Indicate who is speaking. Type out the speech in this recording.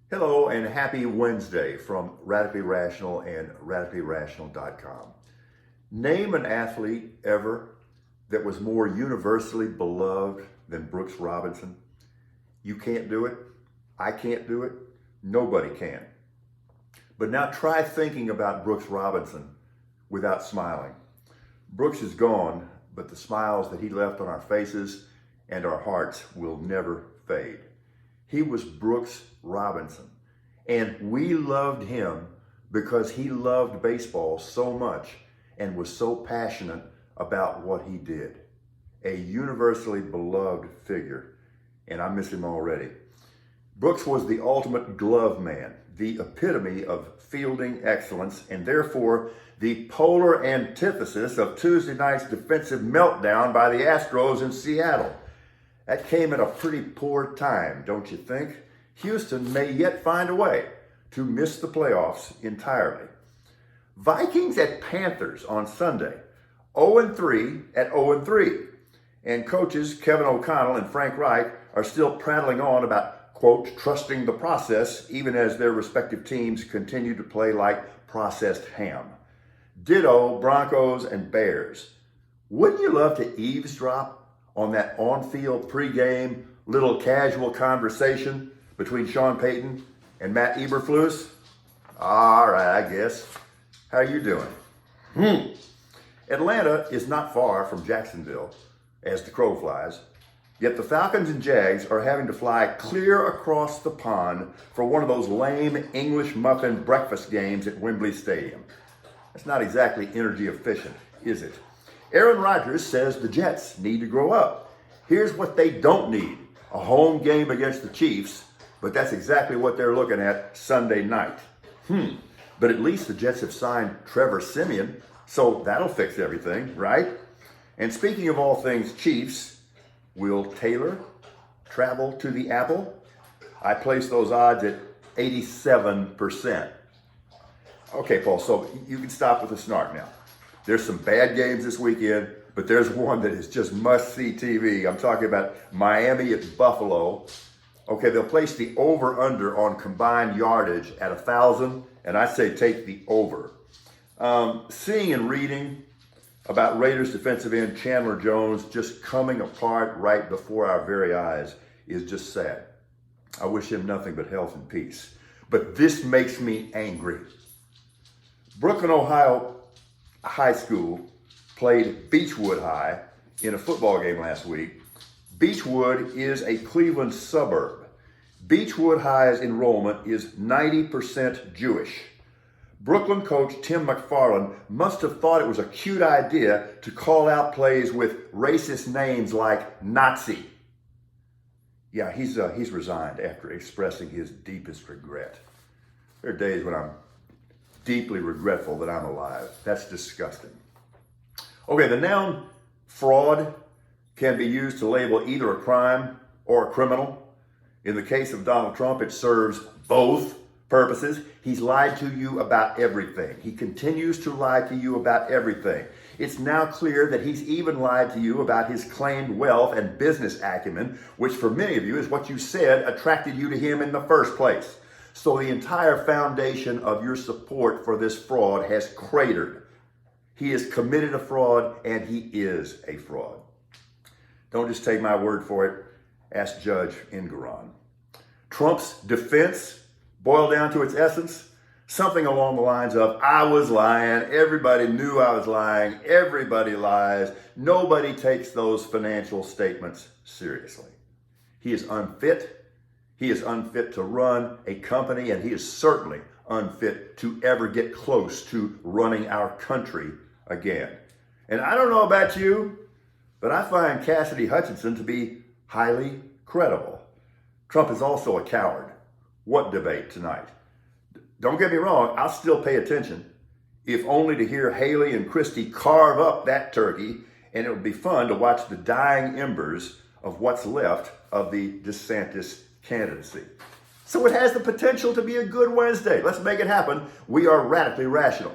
Speaker 1: Hello and happy Wednesday from Radically Rational and radicallyrational.com. Name an athlete ever that was more universally beloved than Brooks Robinson. You can't do it. I can't do it. Nobody can. But now try thinking about Brooks Robinson without smiling. Brooks is gone, but the smiles that he left on our faces and our hearts will never fade. He was Brooks Robinson, and we loved him because he loved baseball so much and was so passionate about what he did. A universally beloved figure, and I miss him already. Brooks was the ultimate glove man, the epitome of fielding excellence, and therefore the polar antithesis of Tuesday night's defensive meltdown by the Astros in Seattle. That came at a pretty poor time, don't you think? Houston may yet find a way to miss the playoffs entirely. Vikings at Panthers on Sunday, 0-3 at 0-3. And coaches Kevin O'Connell and Frank Reich are still prattling on about, quote, trusting the process, even as their respective teams continue to play like processed ham. Ditto Broncos and Bears. Wouldn't you love to eavesdrop on that on-field pregame little casual conversation between Sean Payton and Matt Eberflus? All right, I guess. How you doing? Atlanta is not far from Jacksonville, as the crow flies, yet the Falcons and Jags are having to fly clear across the pond for one of those lame English muffin breakfast games at Wembley Stadium. That's not exactly energy efficient, is it? Aaron Rodgers says the Jets need to grow up. Here's what they don't need: a home game against the Chiefs, but that's exactly what they're looking at Sunday night. But at least the Jets have signed Trevor Siemian, so that'll fix everything, right? And speaking of all things Chiefs, will Taylor travel to the Apple? I place those odds at 87%. Okay, Paul, so you can stop with the snark now. There's some bad games this weekend, but there's one that is just must-see TV. I'm talking about Miami at Buffalo. Okay, they'll place the over-under on combined yardage at 1,000, and I say take the over. Seeing and reading about Raiders defensive end Chandler Jones just coming apart right before our very eyes is just sad. I wish him nothing but health and peace. But this makes me angry. Brooklyn, Ohio High School played Beechwood High in a football game last week. Beechwood is a Cleveland suburb. Beechwood High's enrollment is 90% Jewish. Brooklyn coach Tim McFarland must have thought it was a cute idea to call out plays with racist names like Nazi. Yeah, he's resigned after expressing his deepest regret. There are days when I'm deeply regretful that I'm alive. That's disgusting. Okay, the noun fraud can be used to label either a crime or a criminal. In the case of Donald Trump, it serves both purposes. He's lied to you about everything. He continues to lie to you about everything. It's now clear that he's even lied to you about his claimed wealth and business acumen, which for many of you is what you said attracted you to him in the first place. So the entire foundation of your support for this fraud has cratered. He has committed a fraud, and he is a fraud. Don't just take my word for it. Ask Judge Engoron. Trump's defense boiled down to its essence, something along the lines of, I was lying, everybody knew I was lying, everybody lies, nobody takes those financial statements seriously. He is unfit. He is unfit to run a company, and he is certainly unfit to ever get close to running our country again. And I don't know about you, but I find Cassidy Hutchinson to be highly credible. Trump is also a coward. What debate tonight? Don't get me wrong, I'll still pay attention, if only to hear Haley and Christie carve up that turkey, and it would be fun to watch the dying embers of what's left of the DeSantis candidacy. So it has the potential to be a good Wednesday. Let's make it happen. We are radically rational.